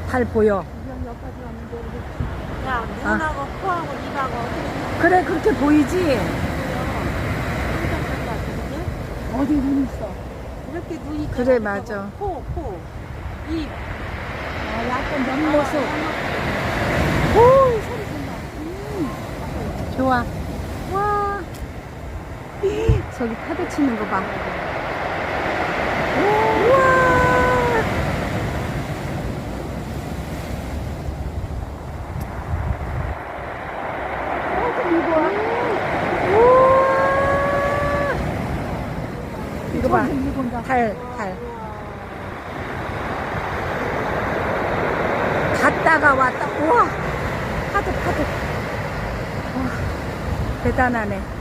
달 보여. 여기까지 왔는데 야, 눈하고 코하고 입하고 어떻게 그래, 그렇게 보이지? 어디 눈 있어? 이렇게 눈이 있잖아. 그래, 맞아. 코, 입. 약간 옆모습. 오, 소리 좋나? 좋아. 와. 저기 파도 치는 거 봐. 우와. 이거 봐. 달. 갔다가 왔다. 우와. 파도. 와, 대단하네.